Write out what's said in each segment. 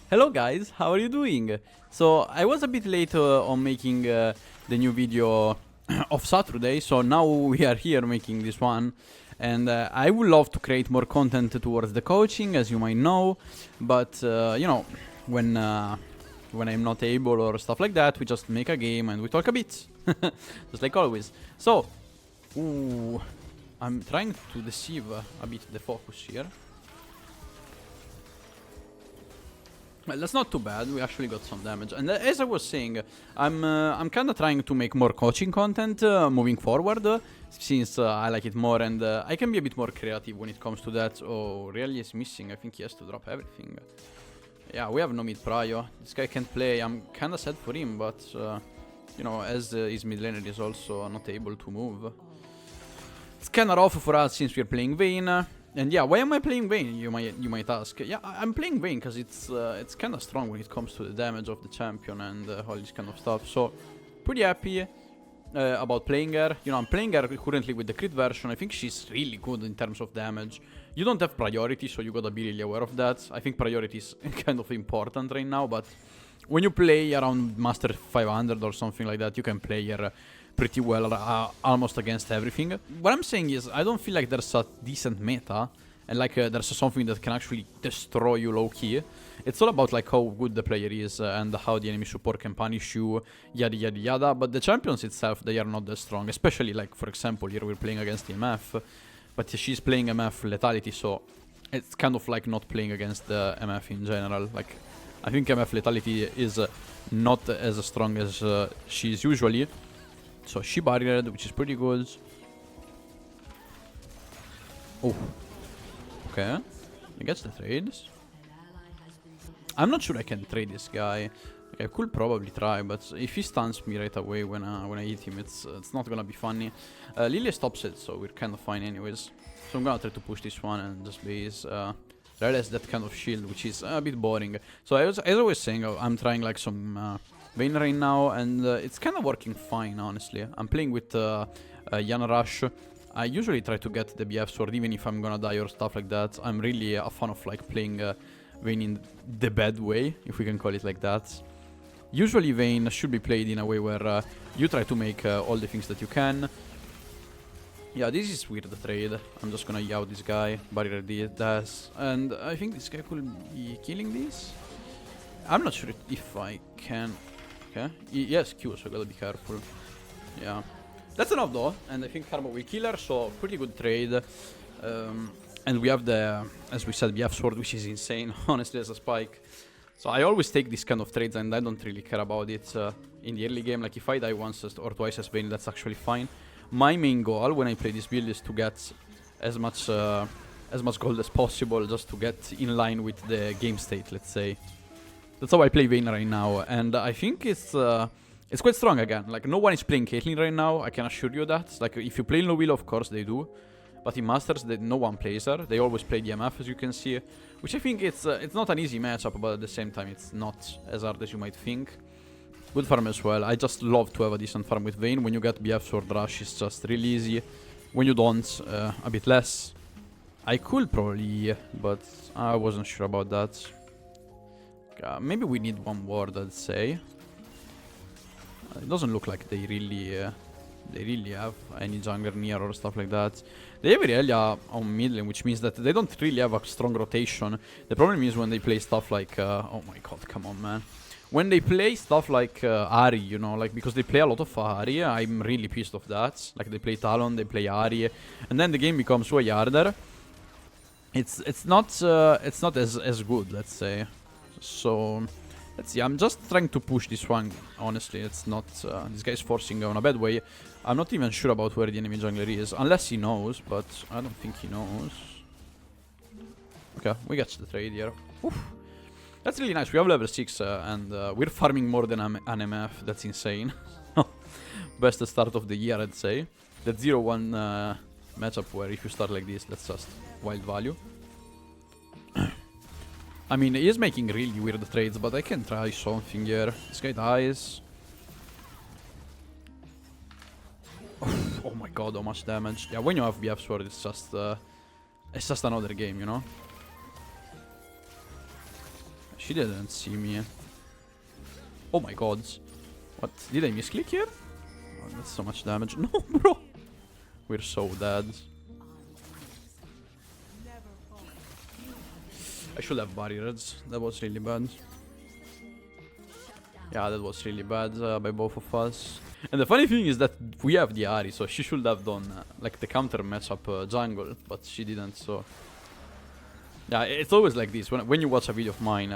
Hello guys, how are you doing? So I was a bit late on making the new video of Saturday, so now we are here making this one. And I would love to create more content towards the coaching, as you might know, but when I'm not able or stuff like that, we just make a game and we talk a bit, just like always. So, I'm trying to deceive a bit the focus here. Well, that's not too bad. We actually got some damage. And as I was saying, I'm kind of trying to make more coaching content moving forward, since I like it more and I can be a bit more creative when it comes to that. Oh, really is missing. I think he has to drop everything. Yeah, we have no mid prio. This guy can't play. I'm kind of sad for him, but as his mid laner is also not able to move. It's kind of rough for us since we're playing Vayne. And yeah, why am I playing Vayne, you might ask? Yeah, I'm playing Vayne because it's kind of strong when it comes to the damage of the champion and all this kind of stuff. So, pretty happy about playing her. I'm playing her currently with the crit version. I think she's really good in terms of damage. You don't have priority, so you gotta be really aware of that. I think priority is kind of important right now, but when you play around Master 500 or something like that, you can play her pretty well almost against everything. What I'm saying is I don't feel like there's a decent meta and like there's something that can actually destroy you low-key. It's all about like how good the player is and how the enemy support can punish you, yada yada yada. But the champions itself, they are not that strong, especially like for example here we're playing against MF, but she's playing MF lethality, so it's kind of like not playing against the MF in general. Like I think MF lethality is not as strong as she is usually. So she barriered, which is pretty good. Oh. Okay. I guess the trades. I'm not sure I can trade this guy. I could probably try, but if he stuns me right away when I hit him, it's not gonna be funny. Lilia stops it, so we're kind of fine anyways. So I'm gonna try to push this one and just base. Red has that kind of shield, which is a bit boring. So as I was saying, I'm trying like some Vayne right now, and it's kind of working fine, honestly. I'm playing with Yana Rush. I usually try to get the BF sword, even if I'm gonna die or stuff like that. I'm really a fan of like playing Vayne in the bad way, if we can call it like that. Usually Vayne should be played in a way where you try to make all the things that you can. Yeah, this is weird, the trade. I'm just gonna yow this guy, barrier this, and I think this guy could be killing this. I'm not sure if I can. Okay, yes, Q, so I gotta be careful. Yeah, that's enough though, and I think Karma will kill her, so pretty good trade. And we have the, as we said, we have sword, which is insane, honestly, as a spike. So I always take this kind of trades, and I don't really care about it in the early game. Like if I die once or twice as Vayne, that's actually fine. My main goal when I play this build is to get as much gold as possible, just to get in line with the game state, let's say. That's how I play Vayne right now, and I think it's quite strong again. Like no one is playing Caitlyn right now, I can assure you that. Like if you play low wheel, of course they do, but in Masters no one plays her. They always play the MF, as you can see, which I think it's not an easy matchup, but at the same time it's not as hard as you might think. Good farm as well. I just love to have a decent farm with Vayne. When you get BF Sword Rush, it's just really easy. When you don't, a bit less. I could probably, but I wasn't sure about that. Maybe we need one ward, I'd say. It doesn't look like they really have any jungler near or stuff like that. They have Irelia on mid lane, which means that they don't really have a strong rotation. The problem is when they play stuff like... oh my god, come on, man. When they play stuff like Ahri, like because they play a lot of Ahri, I'm really pissed off that. Like they play Talon, they play Ahri, and then the game becomes way harder. It's not as good, let's say. So let's see. I'm just trying to push this one. Honestly, it's not. This guy's forcing on a bad way. I'm not even sure about where the enemy jungler is, unless he knows, but I don't think he knows. Okay, we got the trade here. Oof. That's really nice. We have level 6 and we're farming more than an MF. That's insane. Best start of the year, I'd say. That 0-1 matchup where if you start like this, that's just wild value. I mean, he is making really weird trades, but I can try something here. This guy dies. Oh my god, how much damage. Yeah, when you have BF Sword, it's just another game, She didn't see me. Oh my god. What? Did I misclick here? Oh, that's so much damage. No, bro. We're so dead. I should have barriers. That was really bad. Yeah, that was really bad by both of us. And the funny thing is that we have the Ahri, so she should have done like the counter matchup jungle, but she didn't, so... Yeah, it's always like this. When you watch a video of mine,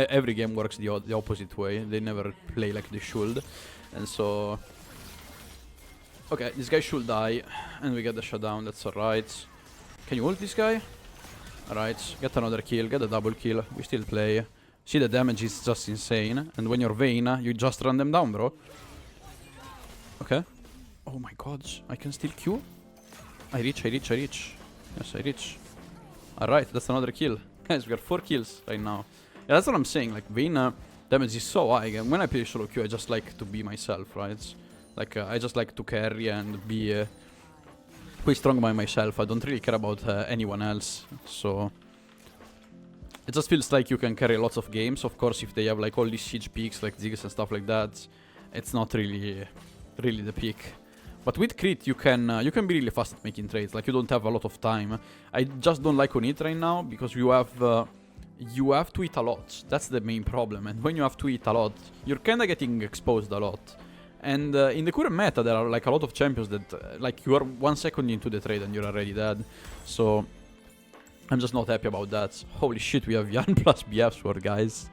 every game works the opposite way. They never play like they should. And so... Okay, this guy should die, and we get the shutdown, that's alright. Can you ult this guy? Alright, get another kill, get a double kill. We still play. See, the damage is just insane. And when you're Vayne, you just run them down, bro. Okay. Oh my god, I can still Q? I reach. Yes, I reach. Alright, that's another kill. Guys, we got 4 kills right now. Yeah, that's what I'm saying. Like, Vayne damage is so high. And when I play solo queue, I just like to be myself, right? Like, I just like to carry and be quite strong by myself. I don't really care about anyone else. So... It just feels like you can carry lots of games. Of course, if they have like all these siege peaks, like Ziggs and stuff like that, it's not really the peak. But with crit, you can be really fast at making trades. Like, you don't have a lot of time. I just don't like on it right now because you have to eat a lot. That's the main problem. And when you have to eat a lot, you're kind of getting exposed a lot. And in the current meta, there are like a lot of champions that like you are 1 second into the trade and you're already dead. So I'm just not happy about that. Holy shit, we have Yarn plus BF sword, guys.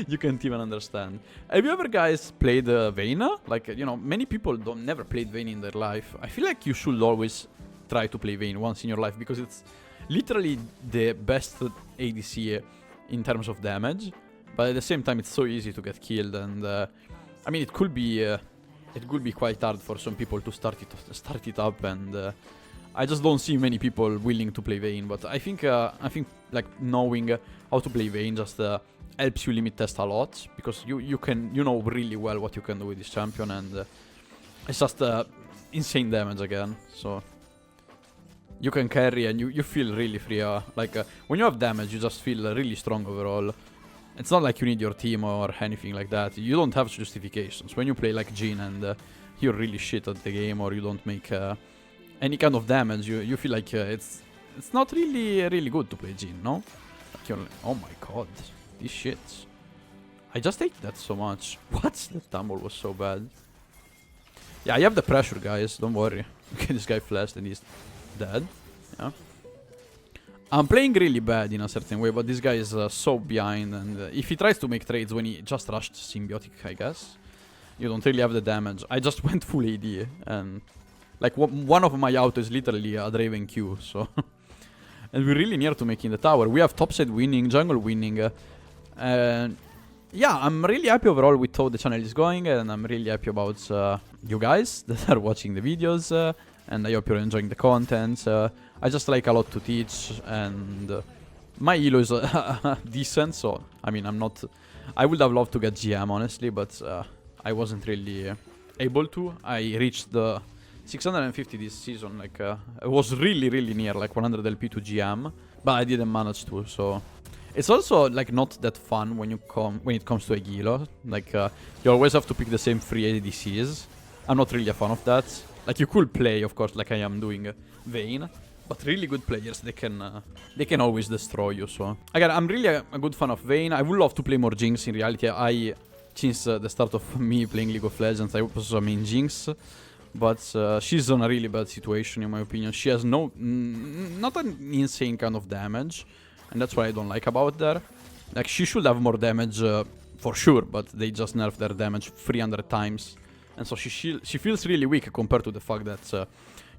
You can't even understand. Have you ever, guys, played Vayne? Like, you know, many people never played Vayne in their life. I feel like you should always try to play Vayne once in your life because it's literally the best ADC in terms of damage. But at the same time, it's so easy to get killed, and I mean, it could be quite hard for some people to start it up, and I just don't see many people willing to play Vayne. But I think like knowing how to play Vayne just helps you limit test a lot, because you know really well what you can do with this champion, and it's just insane damage again. So you can carry and you feel really free. Like when you have damage, you just feel really strong overall. It's not like you need your team or anything like that. You don't have justifications. When you play like Jhin and you're really shit at the game, or you don't make any kind of damage, you feel like it's not really good to play Jhin, no? Like you're like, oh my god, this shit. I just hate that so much. What? That tumble was so bad. Yeah, you have the pressure, guys. Don't worry. Okay, this guy flashed and he's dead. Yeah. I'm playing really bad in a certain way, but this guy is so behind, and if he tries to make trades when he just rushed Symbiotic, I guess, you don't really have the damage. I just went full AD, and like one of my auto is literally a Draven Q, so... And we're really near to making the tower. We have topside winning, jungle winning, and yeah, I'm really happy overall with how the channel is going, and I'm really happy about you guys that are watching the videos, and I hope you're enjoying the content. I just like a lot to teach, and my elo is decent, so I mean, I would have loved to get GM, honestly, but I wasn't really able to. I reached the 650 this season, like I was really near like 100 LP to GM, but I didn't manage to. So it's also like not that fun when it comes to Egilo. Like you always have to pick the same 3 ADCs. I'm not really a fan of that. Like, you could play, of course, like I am doing Vayne, but really good players, they can always destroy you. So again, I'm really a good fan of Vayne. I would love to play more Jinx. In reality, since the start of me playing League of Legends, I was a main Jinx, but she's in a really bad situation in my opinion. She has not an insane kind of damage, and that's what I don't like about her. Like, she should have more damage for sure, but they just nerfed their damage 300 times. And so she feels really weak compared to the fact that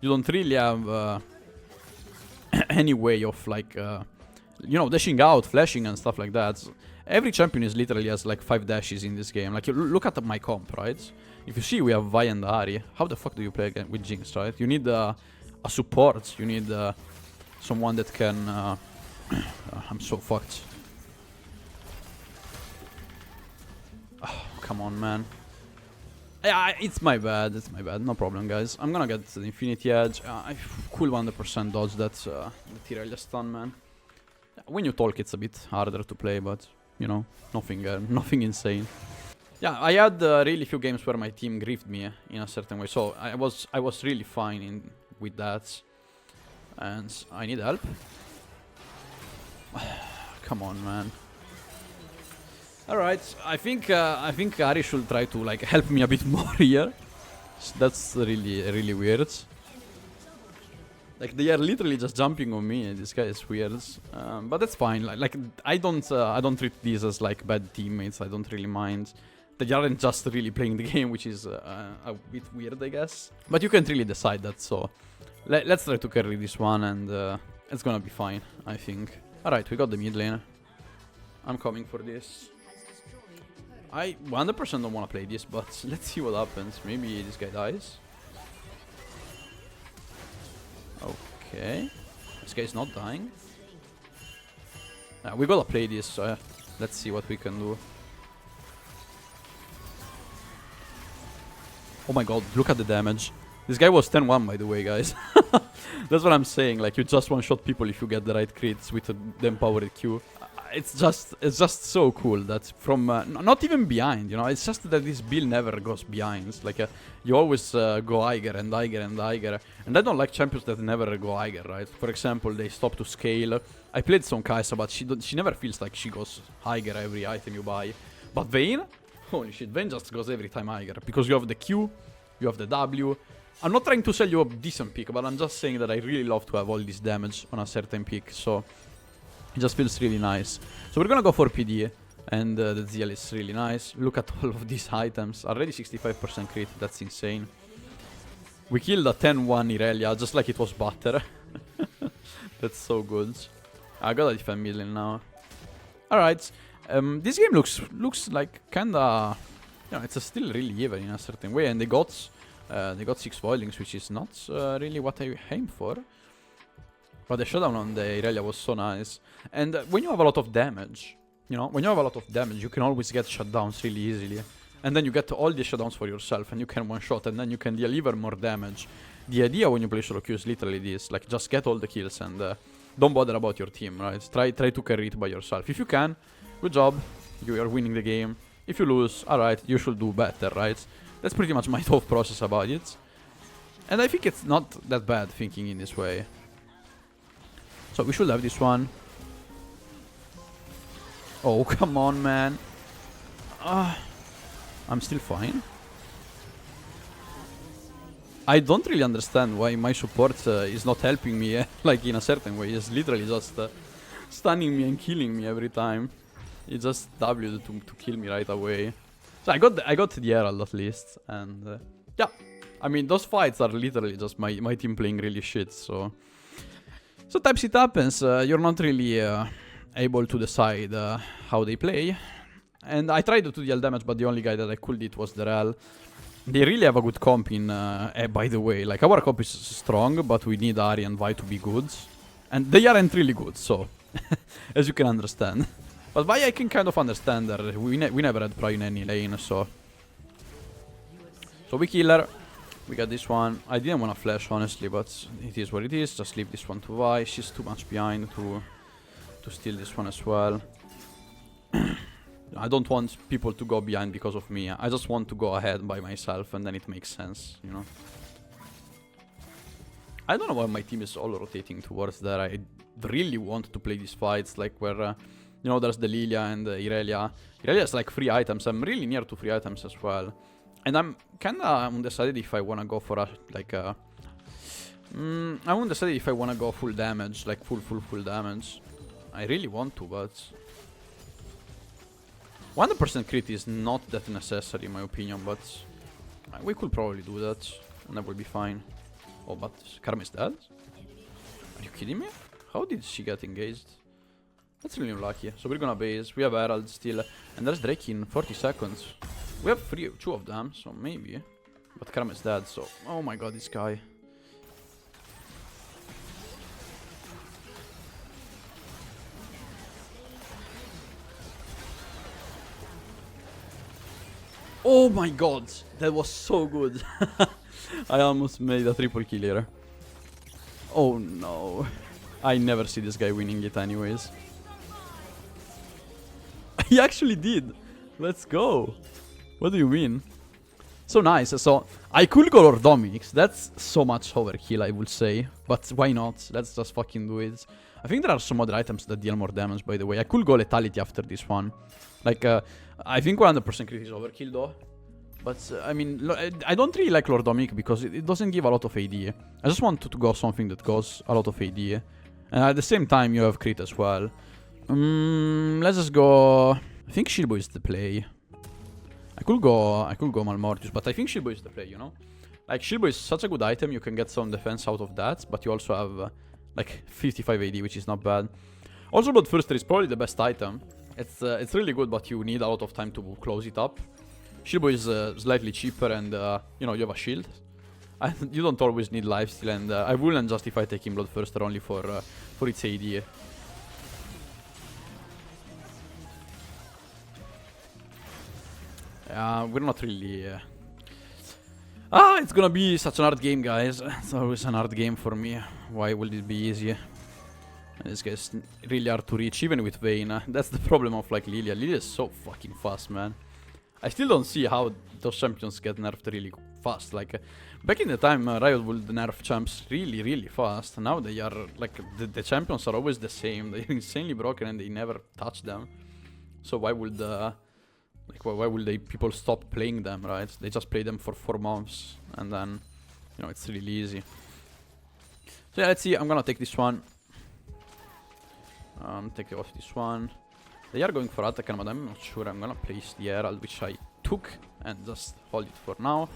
you don't really have any way of, like, you know, dashing out, flashing and stuff like that. Every champion is literally has like 5 dashes in this game. Like, you look at my comp, right? If you see we have Vi and Ahri, how the fuck do you play again with Jinx, right? You need a support, you need someone that can... I'm so fucked. Oh, come on, man. Yeah, it's my bad, no problem, guys. I'm gonna get the Infinity Edge. I could 100% dodge that Tyralia stun, man. When you talk, it's a bit harder to play, but You know, nothing insane. Yeah, I had really few games where my team griefed me in a certain way, so I was really fine with that. And I need help. Come on, man. All right, I think Ari should try to like help me a bit more here. That's really weird. Like they are literally just jumping on me. This guy is weird, but that's fine. Like I don't treat these as like bad teammates. I don't really mind. They aren't just really playing the game, which is a bit weird, I guess. But you can't really decide that. So let's try to carry this one, and it's gonna be fine, I think. All right, we got the mid lane. I'm coming for this. I 100% don't want to play this, but let's see what happens. Maybe this guy dies. Okay. This guy's not dying. We gotta play this. Let's see what we can do. Oh my god, look at the damage. This guy was 10-1, by the way, guys. That's what I'm saying. Like, you just one-shot people if you get the right crits with the empowered Q. It's just so cool that from not even behind, you know. It's just that this build never goes behind. Like you always go Eiger and Eiger and Eiger, and I don't like champions that never go Eiger, right? For example, they stop to scale. I played some Kai'Sa, but she never feels like she goes Eiger every item you buy. But Vayne, holy shit, Vayne just goes every time Eiger because you have the Q, you have the W. I'm not trying to sell you a decent pick, but I'm just saying that I really love to have all this damage on a certain pick, so it just feels really nice. So we're gonna go for PD, and the Zeal is really nice. Look at all of these items. Already 65% crit, that's insane. We killed a 10-1 Irelia, just like it was butter. That's so good. I gotta defend mid lane now. Alright, this game looks like kinda... You know, it's still really even in a certain way, and they got 6 foilings, which is not really what I aim for. But the shutdown on the Irelia was so nice. And when you have a lot of damage, you know, you can always get shutdowns really easily. And then you get all the shutdowns for yourself, and you can one-shot, and then you can deal even more damage. The idea when you play solo queue is literally this, like, just get all the kills and don't bother about your team, right? Try to carry it by yourself. If you can, good job, you are winning the game. If you lose, alright, you should do better, right? That's pretty much my thought process about it. And I think it's not that bad thinking in this way. So we should have this one. Oh, come on, man. I'm still fine. I don't really understand why my support is not helping me, like in a certain way. It's literally just stunning me and killing me every time. It just W'd to kill me right away. So I got the Herald at least, and yeah. I mean, those fights are literally just my team playing really shit, so... Sometimes it happens, you're not really able to decide how they play. And I tried to deal damage, but the only guy that I could it was the Rel. They really have a good comp in, by the way. Like, our comp is strong, but we need Ahri and Vi to be good. And they aren't really good, so... as you can understand. But Vi I can kind of understand that we never had Pro in any lane, so... So we kill her. We got this one. I didn't want to flash, honestly, but it is what it is. Just leave this one to Vi. She's too much behind to steal this one as well. I don't want people to go behind because of me. I just want to go ahead by myself, and then it makes sense, you know. I don't know why my team is all rotating towards there. I really want to play these fights, like where, you know, there's the Lilia and the Irelia. Irelia has like 3 items. I'm really near to 3 items as well. And I'm kinda undecided if I wanna go for a, like a... I'm undecided if I wanna go full damage, like full damage. I really want to, but... 100% crit is not that necessary in my opinion, but... we could probably do that, and that will be fine. Oh, but Karma is dead? Are you kidding me? How did she get engaged? That's really unlucky. So we're gonna base, we have Herald still, and there's Drake in 40 seconds. We have 2 of them, so maybe. But Karma is dead, so... Oh my god, this guy. Oh my god, that was so good. I almost made a triple kill here. Oh no. I never see this guy winning it anyways. He actually did. Let's go. What do you mean? So nice. So I could go Lord Dominic's. That's so much overkill, I would say. But why not? Let's just fucking do it. I think there are some other items that deal more damage, by the way. I could go Lethality after this one. Like, I think 100% crit is overkill, though. But, I mean, I don't really like Lord Dominic because it doesn't give a lot of AD. I just want to go something that goes a lot of AD. And at the same time, you have crit as well. Let's just go... I think Shilbo is the play. I could go Malmortius, but I think Shilbo is the play, you know? Like, Shilbo is such a good item, you can get some defense out of that, but you also have, like, 55 AD, which is not bad. Also, Bloodthirster is probably the best item. It's really good, but you need a lot of time to close it up. Shilbo is slightly cheaper and, you know, you have a shield. And you don't always need lifesteal, and I wouldn't justify taking Bloodthirster only for its AD. We're not really... it's gonna be such an hard game, guys. It's always an hard game for me. Why will it be easy? This guy's really hard to reach, even with Vayne. That's the problem of, like, Lilia. Lilia is so fucking fast, man. I still don't see how those champions get nerfed really fast. Like, back in the time, Riot would nerf champs really, really fast. Now they are, like, the champions are always the same. They're insanely broken and they never touch them. So why would... like, why will people stop playing them, right? They just play them for 4 months, and then, you know, it's really easy. So yeah, let's see. I'm gonna take this one. Take off this one. They are going for attack, but I'm not sure. I'm gonna place the Herald, which I took, and just hold it for now.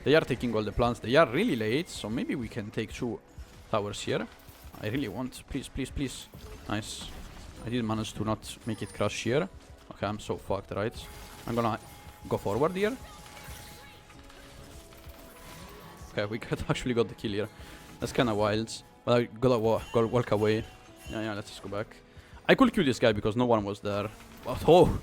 They are taking all the plants. They are really late, so maybe we can take 2 towers here. I really want. Please, please, please. Nice. I did manage to not make it crash here. Okay, I'm so fucked, right? I'm gonna go forward here. Okay, we actually got the kill here. That's kinda wild. But I gotta walk away. Yeah, let's just go back. I could kill this guy because no one was there. But oh!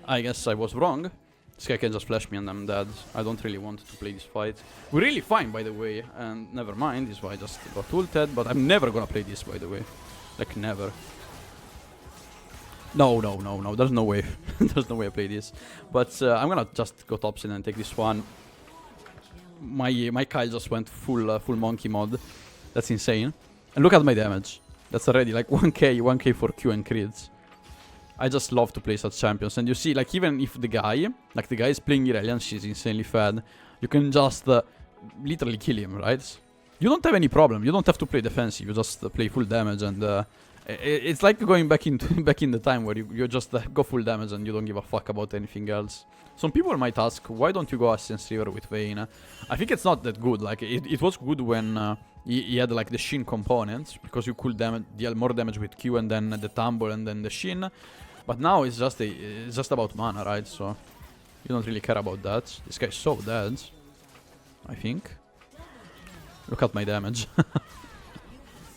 I guess I was wrong. This guy can just flash me and I'm dead. I don't really want to play this fight. We're really fine, by the way. And never mind, this is why I just got ulted. But I'm never gonna play this, by the way. Like, never. No, there's no way. There's no way I play this. But I'm gonna just go topside and take this one. My Kyle just went full monkey mod. That's insane. And look at my damage. That's already like 1k for Q and crits. I just love to play such champions. And you see, like, even if the guy is playing Irelia, she's insanely fed, you can just literally kill him, right? You don't have any problem. You don't have to play defensive. You just play full damage and... it's like going back in the time where you just go full damage and you don't give a fuck about anything else. Some people might ask, why don't you go Ascense River with Vayne? I think it's not that good. Like, it was good when he had, like, the Shin components, because you could deal more damage with Q and then the Tumble and then the Shin. But now it's just about mana, right? So you don't really care about that. This guy's so dead, I think. Look at my damage.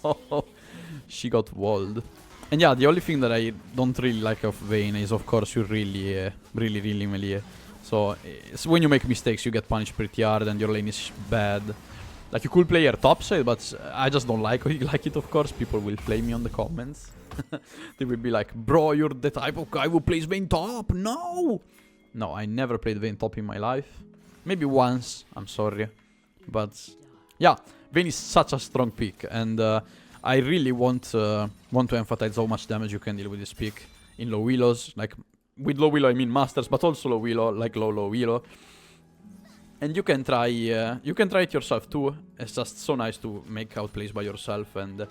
Oh. She got walled. And yeah, the only thing that I don't really like of Vayne is, of course, you're really melee. So when you make mistakes, you get punished pretty hard and your lane is bad. Like, you could play her topside, but I just don't like it, of course. People will flame me on the comments. They will be like, bro, you're the type of guy who plays Vayne top. No! No, I never played Vayne top in my life. Maybe once, I'm sorry. But yeah, Vayne is such a strong pick, and I really want to emphasize how much damage you can deal with this pick in low willows. Like, with low willow I mean masters, but also low willow, like low willow. And you can try it yourself too. It's just so nice to make outplays by yourself and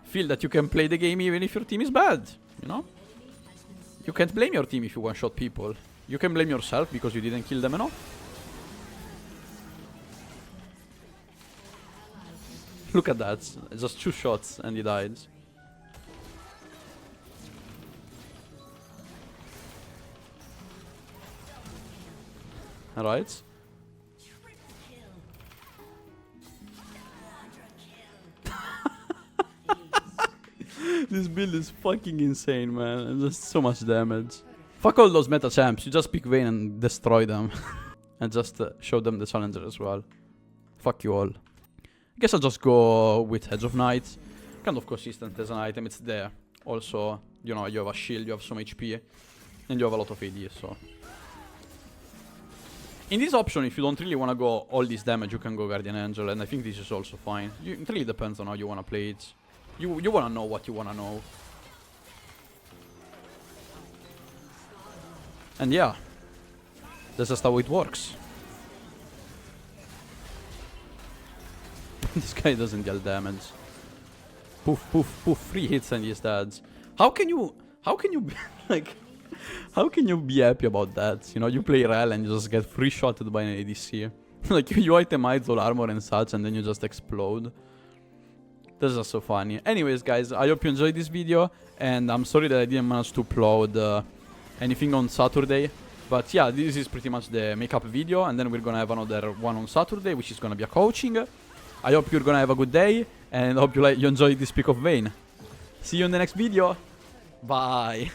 feel that you can play the game even if your team is bad, you know? You can't blame your team if you one-shot people. You can blame yourself because you didn't kill them enough. Look at that. It's just 2 shots and he died. Alright. This build is fucking insane, man. And just so much damage. Fuck all those meta champs. You just pick Vayne and destroy them. And just show them the challenger as well. Fuck you all. I guess I'll just go with Hedge of Night. Kind of consistent as an item. It's there. Also, you know, you have a shield, you have some HP. And you have a lot of AD, so... In this option, if you don't really want to go all this damage, you can go Guardian Angel, and I think this is also fine. It really depends on how you want to play it. You want to know what you want to know. And yeah, that's just how it works. This guy doesn't deal damage. Poof, poof, poof, 3 hits and he's dead. How can you be, like, how can you be happy about that? You know, you play Rel and you just get free shotted by an ADC. Like, you itemize all armor and such and then you just explode. That's just so funny. Anyways, guys, I hope you enjoyed this video. And I'm sorry that I didn't manage to upload anything on Saturday. But yeah, this is pretty much the makeup video. And then we're gonna have another one on Saturday, which is gonna be a coaching. I hope you're gonna have a good day. And hope you enjoyed this pick of Vayne. See you in the next video. Bye.